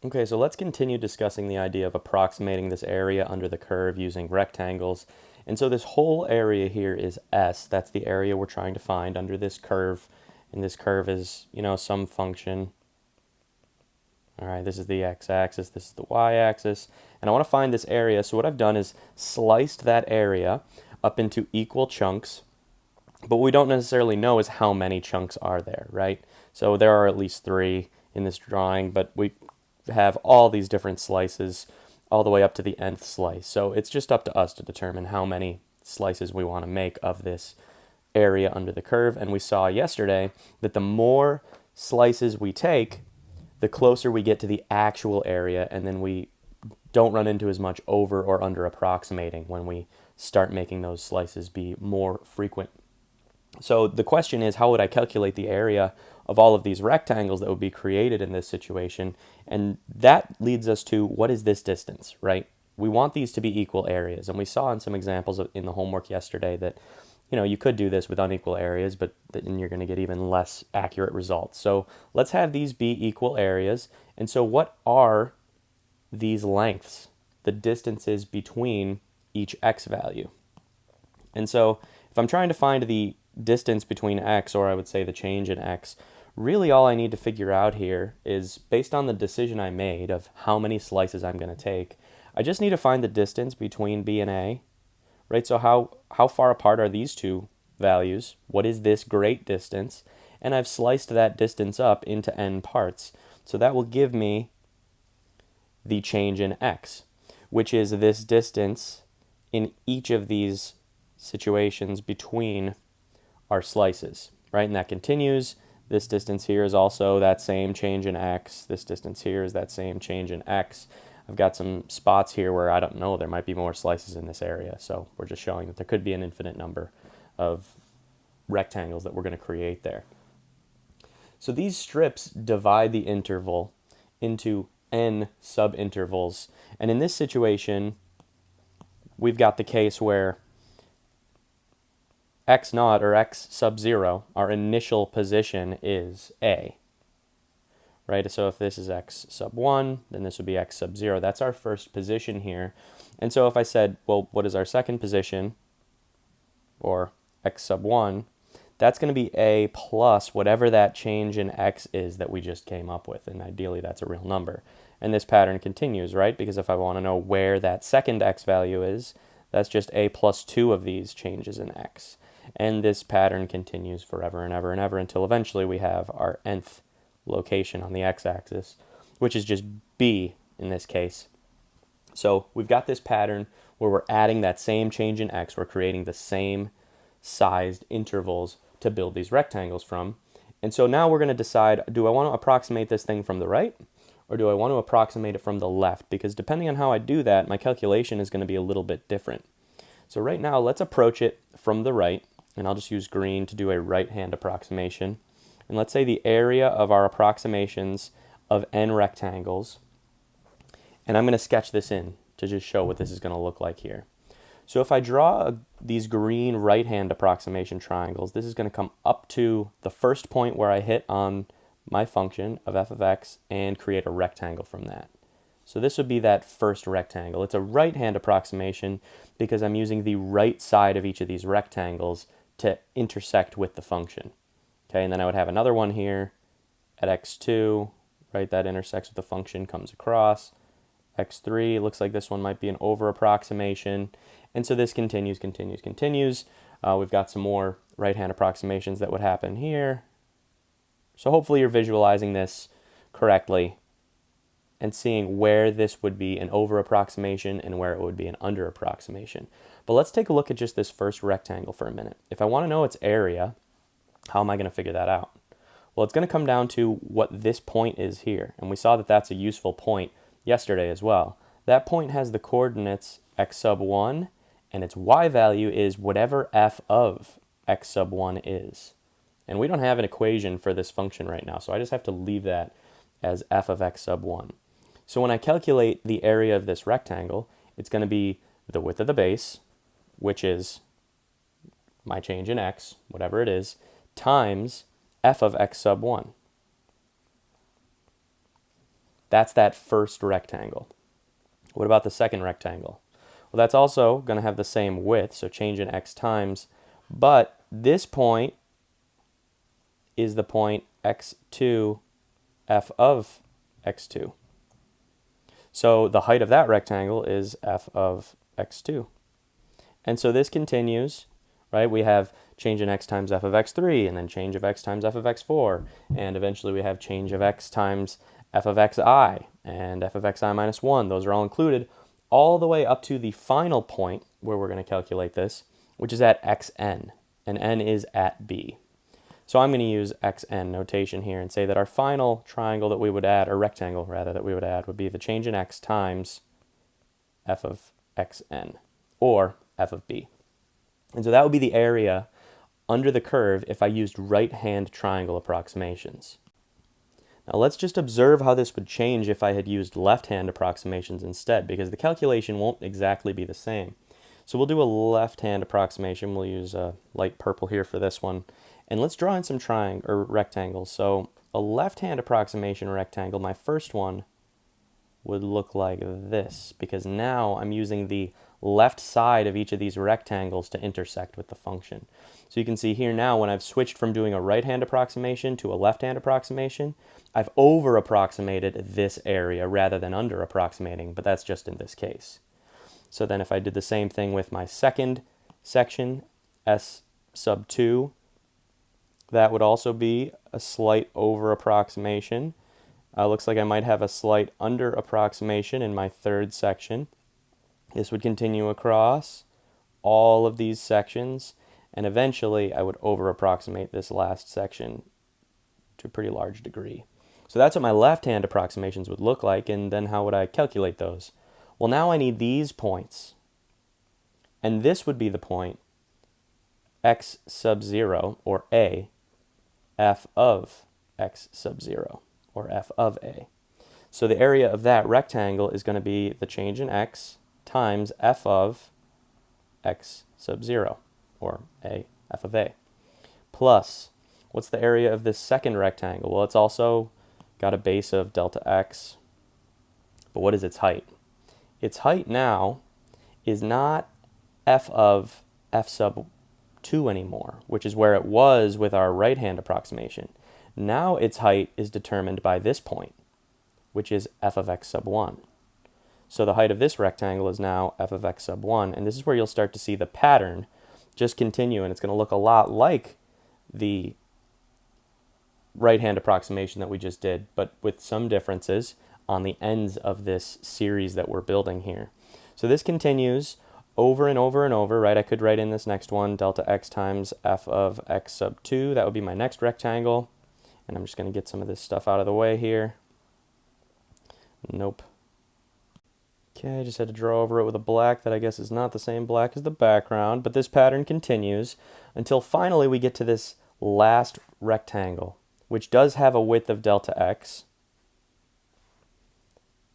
Okay, so let's continue discussing the idea of approximating this area under the curve using rectangles. And so this whole area here is S. That's the area we're trying to find under this curve. And this curve is, some function. All right, this is the x-axis, this is the y-axis. And I want to find this area. So what I've done is sliced that area up into equal chunks. But what we don't necessarily know is how many chunks are there, right? So there are at least 3 in this drawing, but we have all these different slices all the way up to the nth slice. So it's just up to us to determine how many slices we want to make of this area under the curve. And we saw yesterday that the more slices we take, the closer we get to the actual area, and then we don't run into as much over or under approximating when we start making those slices be more frequent. So the question is, how would I calculate the area of all of these rectangles that would be created in this situation? And that leads us to, what is this distance, right? We want these to be equal areas. And we saw in some examples in the homework yesterday that, you could do this with unequal areas, but then you're going to get even less accurate results. So let's have these be equal areas. And so what are these lengths, the distances between each x value? And so if I'm trying to find the distance between x, or I would say the change in x, really all I need to figure out here is, based on the decision I made of how many slices I'm going to take, I just need to find the distance between b and a, right? So how far apart are these two values? What is this great distance? And I've sliced that distance up into n parts. So that will give me the change in x, which is this distance in each of these situations between our slices, right? And that continues. This distance here is also that same change in x. This distance here is that same change in x. I've got some spots here where I don't know, there might be more slices in this area. So we're just showing that there could be an infinite number of rectangles that we're going to create there. So these strips divide the interval into n subintervals. And in this situation, we've got the case where x naught, or x sub 0, our initial position is a, right? So if this is x sub 1, then this would be x sub 0. That's our first position here. And so if I said, well, what is our second position, or x sub 1, that's going to be a plus whatever that change in x is that we just came up with. And ideally, that's a real number. And this pattern continues, right? Because if I want to know where that second x value is, that's just a plus 2 of these changes in x. And this pattern continues forever and ever and ever until eventually we have our nth location on the x-axis, which is just b in this case. So we've got this pattern where we're adding that same change in x. We're creating the same sized intervals to build these rectangles from. And so now we're going to decide, do I want to approximate this thing from the right, or do I want to approximate it from the left? Because depending on how I do that, my calculation is going to be a little bit different. So right now, let's approach it from the right. And I'll just use green to do a right-hand approximation. And let's say the area of our approximations of n rectangles. And I'm going to sketch this in to just show what this is going to look like here. So if I draw these green right-hand approximation triangles, this is going to come up to the first point where I hit on my function of f of x and create a rectangle from that. So this would be that first rectangle. It's a right-hand approximation because I'm using the right side of each of these rectangles to intersect with the function. Okay, and then I would have another one here at x2, right, that intersects with the function, comes across. x3, looks like this one might be an over approximation. And so this continues. We've got some more right-hand approximations that would happen here. So hopefully you're visualizing this correctly and seeing where this would be an over approximation and where it would be an under approximation. But let's take a look at just this first rectangle for a minute. If I want to know its area, how am I going to figure that out? Well, it's going to come down to what this point is here. And we saw that that's a useful point yesterday as well. That point has the coordinates x sub 1, and its y value is whatever f of x sub 1 is. And we don't have an equation for this function right now, so I just have to leave that as f of x sub 1. So when I calculate the area of this rectangle, it's going to be the width of the base, which is my change in x, whatever it is, times f of x sub 1. That's that first rectangle. What about the second rectangle? Well, that's also going to have the same width, so change in x times, but this point is the point x2 f of x2. So the height of that rectangle is f of x2. And so this continues, right? We have change in x times f of x3, and then change of x times f of x4, and eventually we have change of x times f of xi, and f of xi minus 1. Those are all included, all the way up to the final point where we're going to calculate this, which is at xn, and n is at b. So I'm going to use xn notation here and say that our final triangle that we would add, or rectangle rather, that we would add would be the change in x times f of xn, or f of b. And so that would be the area under the curve if I used right-hand triangle approximations. Now let's just observe how this would change if I had used left-hand approximations instead, because the calculation won't exactly be the same. So we'll do a left-hand approximation. We'll use light purple here for this one. And let's draw in some rectangles. So a left-hand approximation rectangle, my first one, would look like this, because now I'm using the left side of each of these rectangles to intersect with the function. So you can see here now when I've switched from doing a right-hand approximation to a left-hand approximation, I've over-approximated this area rather than under-approximating, but that's just in this case. So then if I did the same thing with my second section, S sub 2, that would also be a slight over-approximation. Looks like I might have a slight under-approximation in my third section. This would continue across all of these sections, and eventually I would over-approximate this last section to a pretty large degree. So that's what my left-hand approximations would look like, and then how would I calculate those? Well, now I need these points, and this would be the point x sub 0, or a, f of x sub 0, or f of a. So the area of that rectangle is going to be the change in x times f of x sub 0, or a, f of a, plus, what's the area of this second rectangle? Well, it's also got a base of delta x, but what is its height? Its height now is not f of f sub 2 anymore, which is where it was with our right-hand approximation. Now its height is determined by this point, which is f of x sub 1. So the height of this rectangle is now f of x sub 1, and this is where you'll start to see the pattern just continue, and it's going to look a lot like the right-hand approximation that we just did, but with some differences on the ends of this series that we're building here. So this continues over and over and over, right? I could write in this next one, delta x times f of x sub 2. That would be my next rectangle. And I'm just going to get some of this stuff out of the way here. Nope. Okay, I just had to draw over it with a black that I guess is not the same black as the background, but this pattern continues until finally we get to this last rectangle, which does have a width of delta x,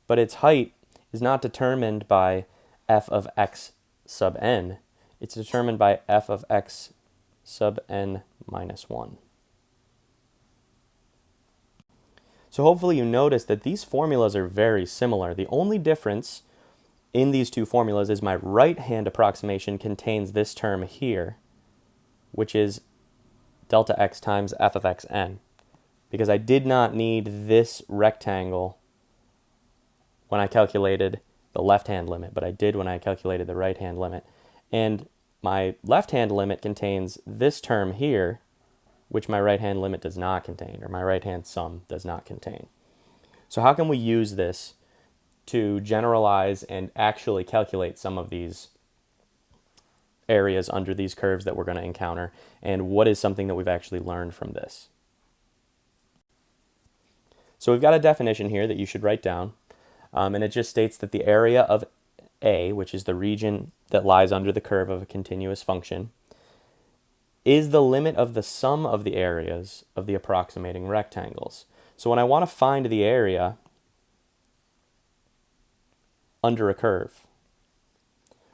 but its height is not determined by f of x sub n. It's determined by f of x sub n minus 1. So hopefully you notice that these formulas are very similar. The only difference in these two formulas is my right-hand approximation contains this term here, which is delta x times f of xn, because I did not need this rectangle when I calculated the left-hand limit, but I did when I calculated the right-hand limit. And my left-hand limit contains this term here, which my right-hand limit does not contain, or my right-hand sum does not contain. So how can we use this to generalize and actually calculate some of these areas under these curves that we're going to encounter, and what is something that we've actually learned from this? So we've got a definition here that you should write down, and it just states that the area of A, which is the region that lies under the curve of a continuous function, is the limit of the sum of the areas of the approximating rectangles. So when I want to find the area under a curve,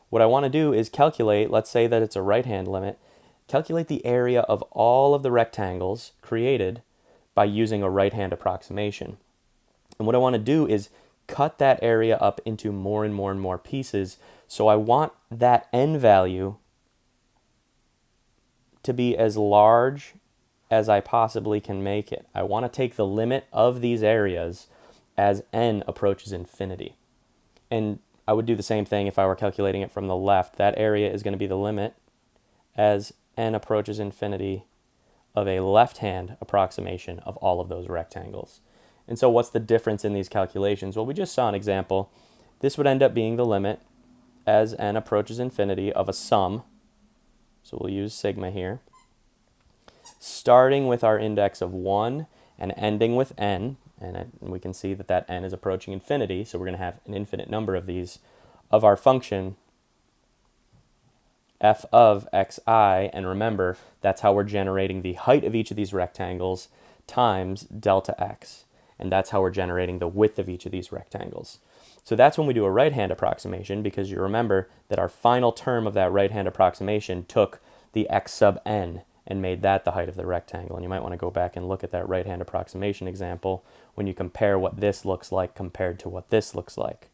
what I want to do is calculate, let's say that it's a right-hand limit, calculate the area of all of the rectangles created by using a right-hand approximation. And what I want to do is cut that area up into more and more and more pieces. So I want that n value to be as large as I possibly can make it. I want to take the limit of these areas as n approaches infinity. And I would do the same thing if I were calculating it from the left. That area is going to be the limit as n approaches infinity of a left-hand approximation of all of those rectangles. And so what's the difference in these calculations? Well, we just saw an example. This would end up being the limit as n approaches infinity of a sum. So we'll use sigma here. Starting with our index of 1 and ending with n, and we can see that that n is approaching infinity, so we're going to have an infinite number of these, of our function f of xi, and remember, that's how we're generating the height of each of these rectangles times delta x, and that's how we're generating the width of each of these rectangles. So that's when we do a right-hand approximation, because you remember that our final term of that right-hand approximation took the x sub n and made that the height of the rectangle. And you might want to go back and look at that right-hand approximation example when you compare what this looks like compared to what this looks like.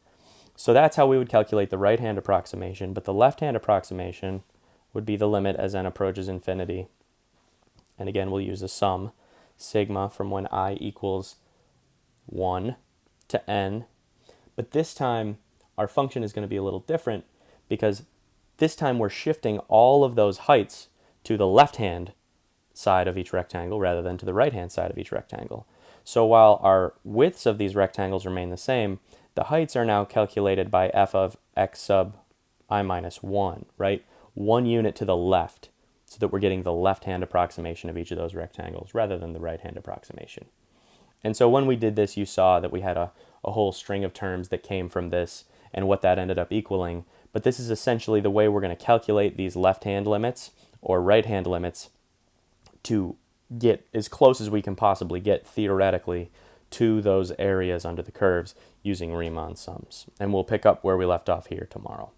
So that's how we would calculate the right-hand approximation, but the left-hand approximation would be the limit as n approaches infinity. And again, we'll use a sum, sigma, from when I equals 1 to n. But this time, our function is going to be a little different, because this time we're shifting all of those heights to the left-hand side of each rectangle rather than to the right-hand side of each rectangle. So while our widths of these rectangles remain the same, the heights are now calculated by f of x sub I minus 1, right? 1 unit to the left, so that we're getting the left-hand approximation of each of those rectangles rather than the right-hand approximation. And so when we did this, you saw that we had a whole string of terms that came from this and what that ended up equaling. But this is essentially the way we're going to calculate these left-hand limits or right-hand limits to get as close as we can possibly get theoretically to those areas under the curves using Riemann sums. And we'll pick up where we left off here tomorrow.